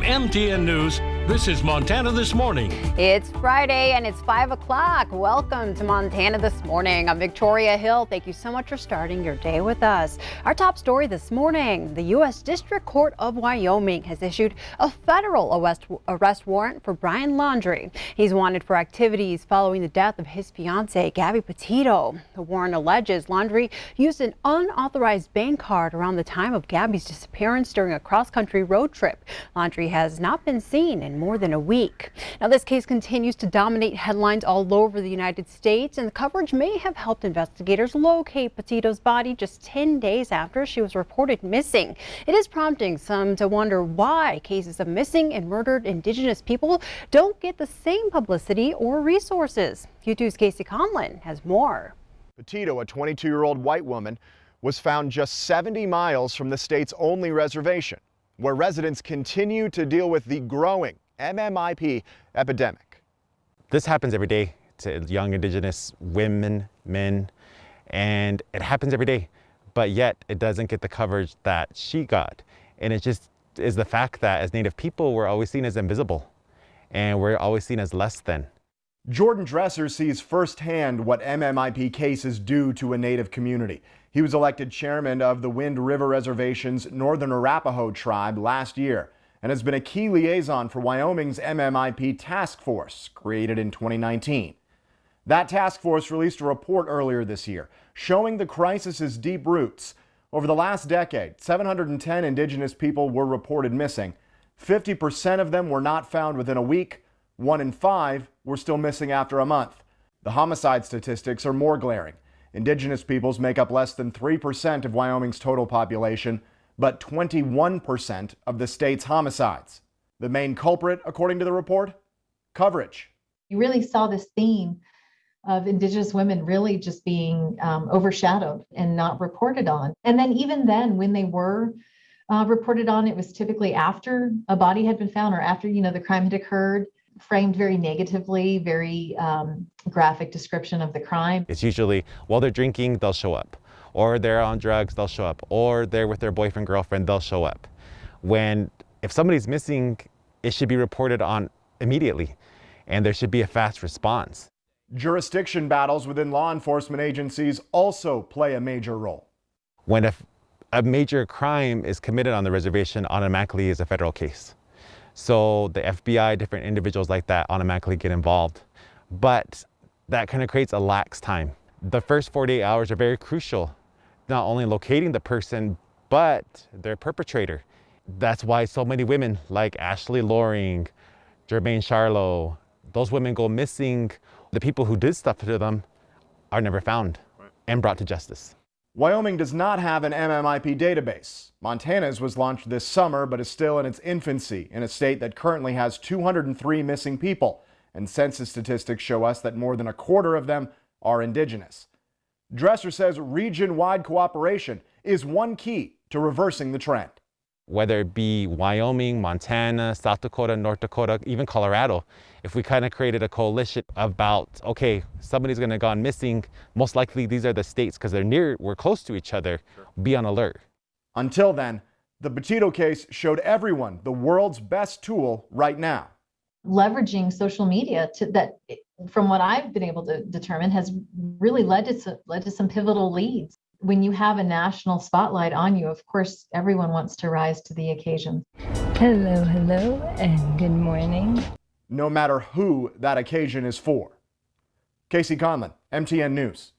MTN News, this is Montana This Morning. It's Friday and it's 5 o'clock. Welcome to Montana This Morning. I'm Victoria Hill. Thank you so much for starting your day with us. Our top story this morning, the U.S. District Court of Wyoming has issued a federal arrest warrant for Brian Laundrie. He's wanted for activities following the death of his fiancee, Gabby Petito. The warrant alleges Laundrie used an unauthorized bank card around the time of Gabby's disappearance during a cross-country road trip. Laundrie has not been seen in more than a week. Now, this case continues to dominate headlines all over the United States, and the coverage may have helped investigators locate Petito's body just 10 days after she was reported missing. It is prompting some to wonder why cases of missing and murdered Indigenous people don't get the same publicity or resources. Q2's Casey Conlon has more. Petito, a 22-year-old white woman, was found just 70 miles from the state's only reservation, where residents continue to deal with the growing MMIP epidemic. This happens every day to young Indigenous women, men, and it happens every day, but yet it doesn't get the coverage that she got. And it just is the fact that as Native people, we're always seen as invisible and we're always seen as less than. Jordan Dresser sees firsthand what MMIP cases do to a Native community. He was elected chairman of the Wind River Reservation's Northern Arapaho tribe last year and has been a key liaison for Wyoming's MMIP task force, created in 2019. That task force released a report earlier this year showing the crisis's deep roots. Over the last decade, 710 Indigenous people were reported missing. 50% of them were not found within a week. 1 in 5 were still missing after a month. The homicide statistics are more glaring. Indigenous peoples make up less than 3% of Wyoming's total population, but 21% of the state's homicides. The main culprit, according to the report, coverage. You really saw this theme of Indigenous women really just being overshadowed and not reported on. And then even then, when they were reported on, it was typically after a body had been found or after, the crime had occurred, framed very negatively, very graphic description of the crime. It's usually while they're drinking, they'll show up, or they're on drugs, they'll show up, or they're with their boyfriend, girlfriend, they'll show up. If somebody's missing, it should be reported on immediately, and there should be a fast response. Jurisdiction battles within law enforcement agencies also play a major role. When a major crime is committed on the reservation, automatically is a federal case. So the FBI, different individuals like that automatically get involved. But that kind of creates a lax time. The first 48 hours are very crucial, not only locating the person, but their perpetrator. That's why so many women like Ashley Loring, Jermaine Charlo, those women go missing. The people who did stuff to them are never found and brought to justice. Wyoming does not have an MMIP database. Montana's was launched this summer, but is still in its infancy in a state that currently has 203 missing people, and census statistics show us that more than a quarter of them are Indigenous. Dresser says region-wide cooperation is one key to reversing the trend. Whether it be Wyoming, Montana, South Dakota, North Dakota, even Colorado, if we kind of created a coalition about, okay, somebody's going to gone missing, most likely these are the states because we're close to each other, be on alert. Until then, the Petito case showed everyone the world's best tool right now. Leveraging social media from what I've been able to determine, has really led to some pivotal leads. When you have a national spotlight on you, of course, everyone wants to rise to the occasion. Hello, and good morning. No matter who that occasion is for. Casey Conlon, MTN News.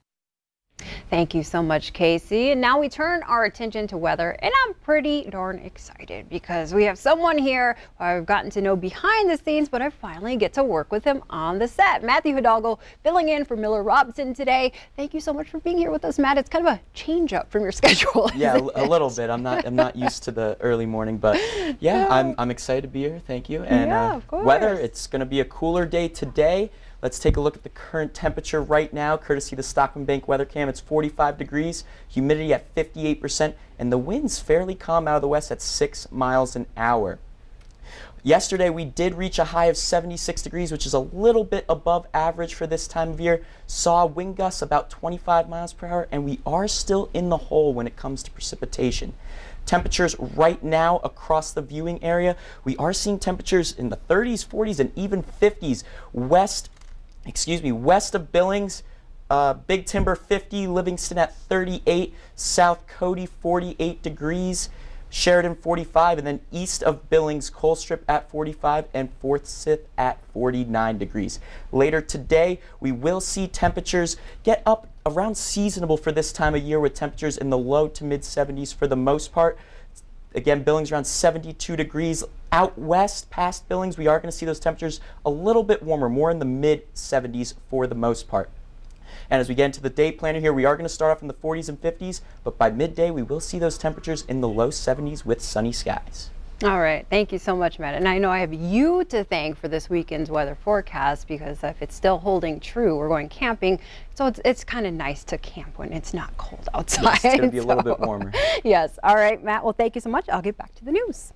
Thank you so much, Casey. And now we turn our attention to weather, and I'm pretty darn excited because we have someone here who I've gotten to know behind the scenes, but I finally get to work with him on the set. Matthew Hidalgo filling in for Miller Robson today. Thank you so much for being here with us, Matt. It's kind of a change up from your schedule. Yeah, a little bit. I'm not used to the early morning, but yeah, I'm excited to be here. Thank you. And of course. Weather, it's going to be a cooler day today. Let's take a look at the current temperature right now, courtesy of the Stockman Bank weather cam. It's 45 degrees, humidity at 58%, and the wind's fairly calm out of the west at 6 miles an hour. Yesterday, we did reach a high of 76 degrees, which is a little bit above average for this time of year. Saw wind gusts about 25 miles per hour, and we are still in the hole when it comes to precipitation. Temperatures right now across the viewing area, we are seeing temperatures in the 30s, 40s, and even 50s. West of Billings, Big Timber 50, Livingston at 38, South Cody 48 degrees, Sheridan 45, and then east of Billings, Colstrip at 45, and Forsyth at 49 degrees. Later today, we will see temperatures get up around seasonable for this time of year, with temperatures in the low to mid 70s for the most part. Again, Billings around 72 degrees. Out west past Billings, we are going to see those temperatures a little bit warmer, more in the mid 70s for the most part. And as we get into the day planner here, we are going to start off in the 40s and 50s, but by midday we will see those temperatures in the low 70s with sunny skies. All right, thank you so much, Matt. And I know I have you to thank for this weekend's weather forecast, because if it's still holding true, we're going camping, so it's kind of nice to camp when it's not cold outside. Yes, it's going to be a little bit warmer. Yes, all right, Matt, well, thank you so much. I'll get back to the news.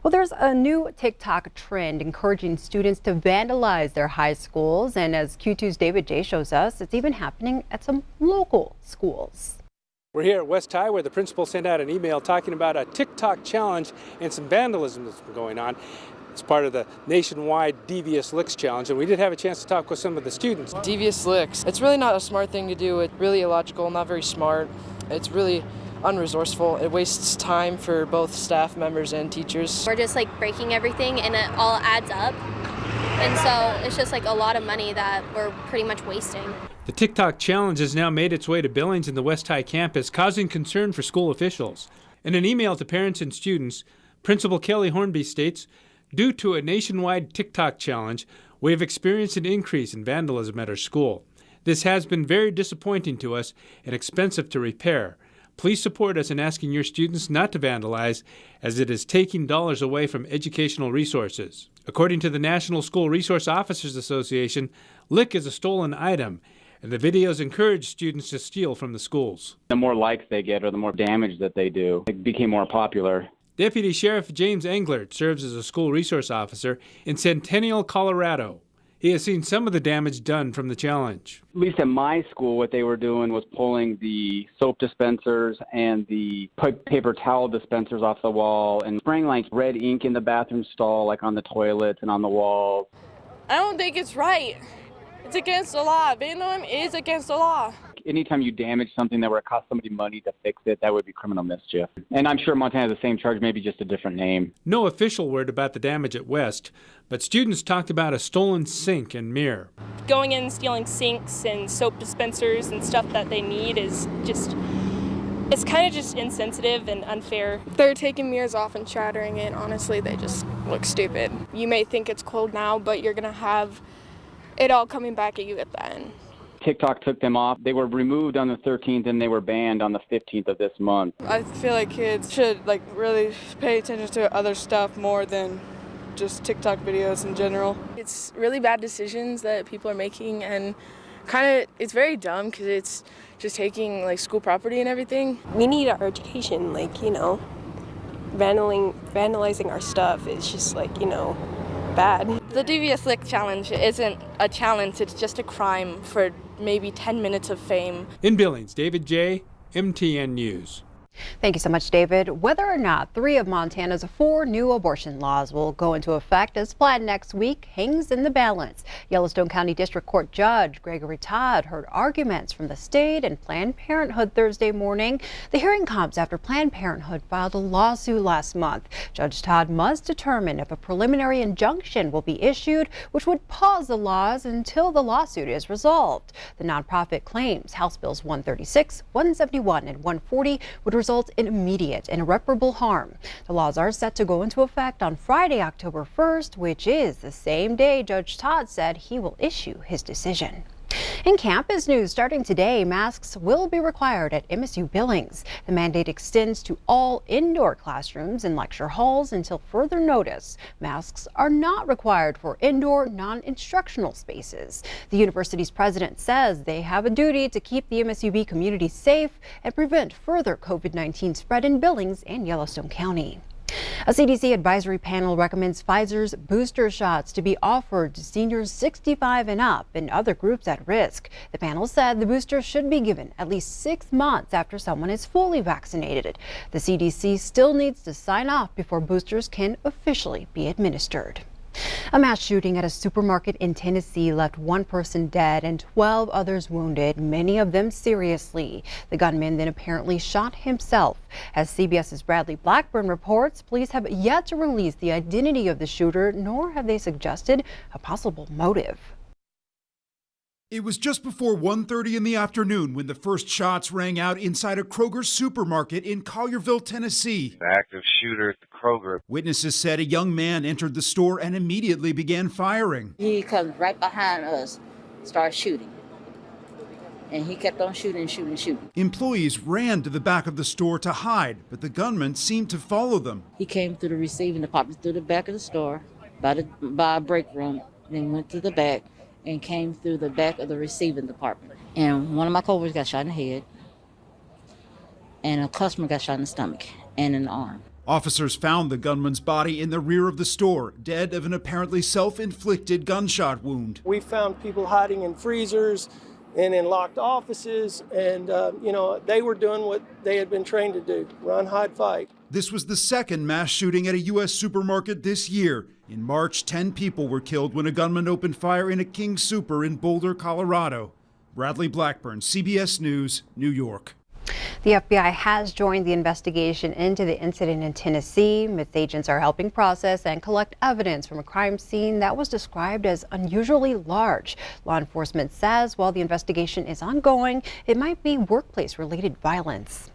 Well, there's a new TikTok trend encouraging students to vandalize their high schools. And as Q2's David J shows us, it's even happening at some local schools. We're here at West High, where the principal sent out an email talking about a TikTok challenge and some vandalism that's been going on. It's part of the nationwide Devious Licks Challenge, and we did have a chance to talk with some of the students. Devious Licks. It's really not a smart thing to do. It's really illogical, not very smart. It's really unresourceful. It wastes time for both staff members and teachers. We're just like breaking everything, and it all adds up. And so it's just like a lot of money that we're pretty much wasting. The TikTok challenge has now made its way to Billings and the West High campus, causing concern for school officials. In an email to parents and students, Principal Kelly Hornby states, "Due to a nationwide TikTok challenge, we have experienced an increase in vandalism at our school. This has been very disappointing to us and expensive to repair. Please support us in asking your students not to vandalize, as it is taking dollars away from educational resources." According to the National School Resource Officers Association, lick is a stolen item, and the videos encourage students to steal from the schools. The more likes they get or the more damage that they do, it became more popular. Deputy Sheriff James Englert serves as a school resource officer in Centennial, Colorado. He has seen some of the damage done from the challenge. At least at my school, what they were doing was pulling the soap dispensers and the paper towel dispensers off the wall and spraying like red ink in the bathroom stall, like on the toilets and on the walls. I don't think it's right. It's against the law. Vandalism is against the law. Anytime you damage something that would cost somebody money to fix it, that would be criminal mischief. And I'm sure Montana has the same charge, maybe just a different name. No official word about the damage at West, but students talked about a stolen sink and mirror. Going in and stealing sinks and soap dispensers and stuff that they need is just, it's kind of just insensitive and unfair. They're taking mirrors off and shattering it. Honestly, they just look stupid. You may think it's cold now, but you're going to have it all coming back at you at the end. TikTok took them off. They were removed on the 13th and they were banned on the 15th of this month. I feel like kids should really pay attention to other stuff more than just TikTok videos in general. It's really bad decisions that people are making, and it's very dumb because it's just taking school property and everything. We need our education, vandalizing our stuff is just bad. The Devious Lick Challenge isn't a challenge, it's just a crime for maybe 10 minutes of fame. In Billings, David J., MTN News. Thank you so much, David. Whether or not 3 of Montana's 4 new abortion laws will go into effect as planned next week hangs in the balance. Yellowstone County District Court Judge Gregory Todd heard arguments from the state and Planned Parenthood Thursday morning. The hearing comes after Planned Parenthood filed a lawsuit last month. Judge Todd must determine if a preliminary injunction will be issued, which would pause the laws until the lawsuit is resolved. The nonprofit claims House Bills 136, 171, and 140 would result in immediate and irreparable harm. The laws are set to go into effect on Friday, October 1st, which is the same day Judge Todd said he will issue his decision. In campus news, starting today, masks will be required at MSU Billings. The mandate extends to all indoor classrooms and lecture halls until further notice. Masks are not required for indoor, non-instructional spaces. The university's president says they have a duty to keep the MSUB community safe and prevent further COVID-19 spread in Billings and Yellowstone County. A CDC advisory panel recommends Pfizer's booster shots to be offered to seniors 65 and up and other groups at risk. The panel said the booster should be given at least 6 months after someone is fully vaccinated. The CDC still needs to sign off before boosters can officially be administered. A mass shooting at a supermarket in Tennessee left one person dead and 12 others wounded, many of them seriously. The gunman then apparently shot himself. As CBS's Bradley Blackburn reports, police have yet to release the identity of the shooter, nor have they suggested a possible motive. It was just before 1:30 in the afternoon when the first shots rang out inside a Kroger supermarket in Collierville, Tennessee. The active shooter at the Kroger. Witnesses said a young man entered the store and immediately began firing. He comes right behind us, starts shooting. And he kept on shooting. Employees ran to the back of the store to hide, but the gunman seemed to follow them. He came through the receiving department, through the back of the store, by a break room, then went to the back and came through the back of the receiving department. And one of my coworkers got shot in the head, and a customer got shot in the stomach and in the arm. Officers found the gunman's body in the rear of the store, dead of an apparently self-inflicted gunshot wound. We found people hiding in freezers and in locked offices, and they were doing what they had been trained to do: run, hide, fight. This was the second mass shooting at a U.S. supermarket this year. In March, 10 people were killed when a gunman opened fire in a King Super in Boulder, Colorado. Bradley Blackburn, CBS News, New York. The FBI has joined the investigation into the incident in Tennessee. Its agents are helping process and collect evidence from a crime scene that was described as unusually large. Law enforcement says while the investigation is ongoing, it might be workplace-related violence.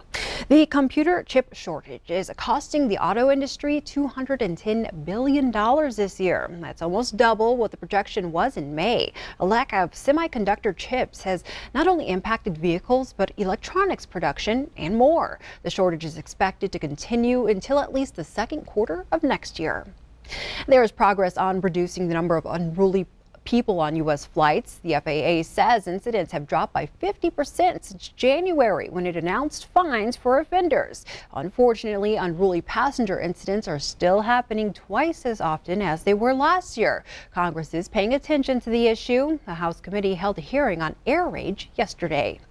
The computer chip shortage is costing the auto industry $210 billion this year. That's almost double what the projection was in May. A lack of semiconductor chips has not only impacted vehicles, but electronics production and more. The shortage is expected to continue until at least the second quarter of next year. There is progress on reducing the number of unruly people on U.S. flights. The FAA says incidents have dropped by 50% since January when it announced fines for offenders. Unfortunately, unruly passenger incidents are still happening twice as often as they were last year. Congress is paying attention to the issue. The House committee held a hearing on air rage yesterday.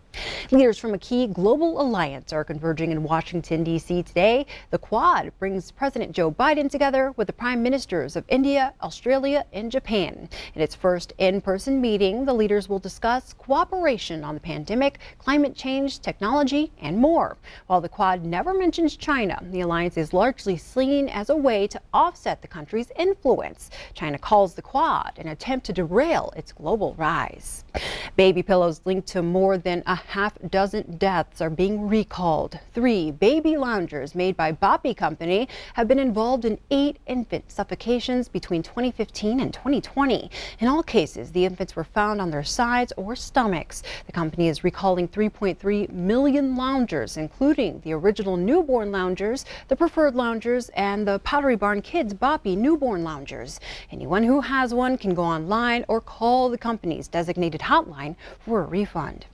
Leaders from a key global alliance are converging in Washington, D.C. today. The Quad brings President Joe Biden together with the prime ministers of India, Australia, and Japan. In its first in-person meeting, the leaders will discuss cooperation on the pandemic, climate change, technology, and more. While the Quad never mentions China, the alliance is largely seen as a way to offset the country's influence. China calls the Quad an attempt to derail its global rise. Baby pillows linked to more than a half-dozen deaths are being recalled. 3 baby loungers made by Boppy Company have been involved in 8 infant suffocations between 2015 and 2020. In all cases, the infants were found on their sides or stomachs. The company is recalling 3.3 million loungers, including the original newborn loungers, the preferred loungers, and the Pottery Barn Kids Boppy newborn loungers. Anyone who has one can go online or call the company's designated hotline for a refund.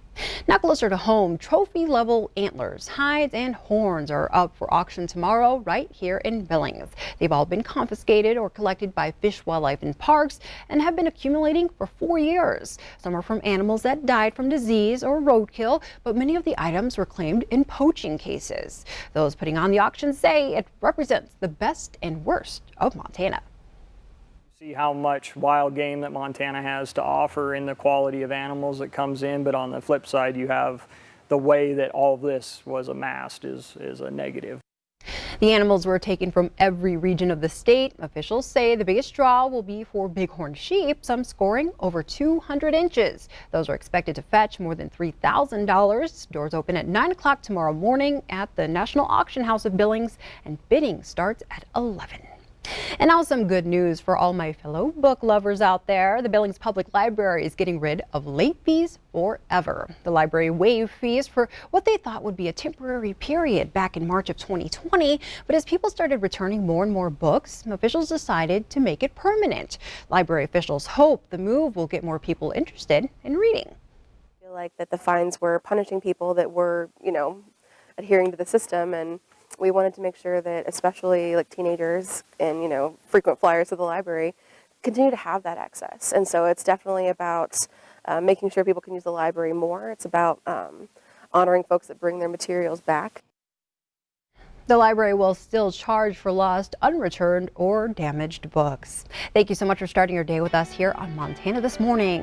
Now closer to home, trophy-level antlers, hides, and horns are up for auction tomorrow right here in Billings. They've all been confiscated or collected by Fish, Wildlife, and Parks and have been accumulating for 4 years. Some are from animals that died from disease or roadkill, but many of the items were claimed in poaching cases. Those putting on the auction say it represents the best and worst of Montana. See how much wild game that Montana has to offer in the quality of animals that comes in, but on the flip side you have the way that all of this was amassed is a negative. The animals were taken from every region of the state. Officials say the biggest draw will be for bighorn sheep, some scoring over 200 inches. Those are expected to fetch more than $3,000. Doors open at 9 o'clock tomorrow morning at the National Auction House of Billings, and bidding starts at 11. And now some good news for all my fellow book lovers out there. The Billings Public Library is getting rid of late fees forever. The library waived fees for what they thought would be a temporary period back in March of 2020. But as people started returning more and more books, officials decided to make it permanent. Library officials hope the move will get more people interested in reading. I feel like that the fines were punishing people that were, adhering to the system, and we wanted to make sure that especially like teenagers and, you know, frequent flyers to the library continue to have that access. And so it's definitely about making sure people can use the library more. It's about honoring folks that bring their materials back. The library will still charge for lost, unreturned, or damaged books. Thank you so much for starting your day with us here on Montana This Morning.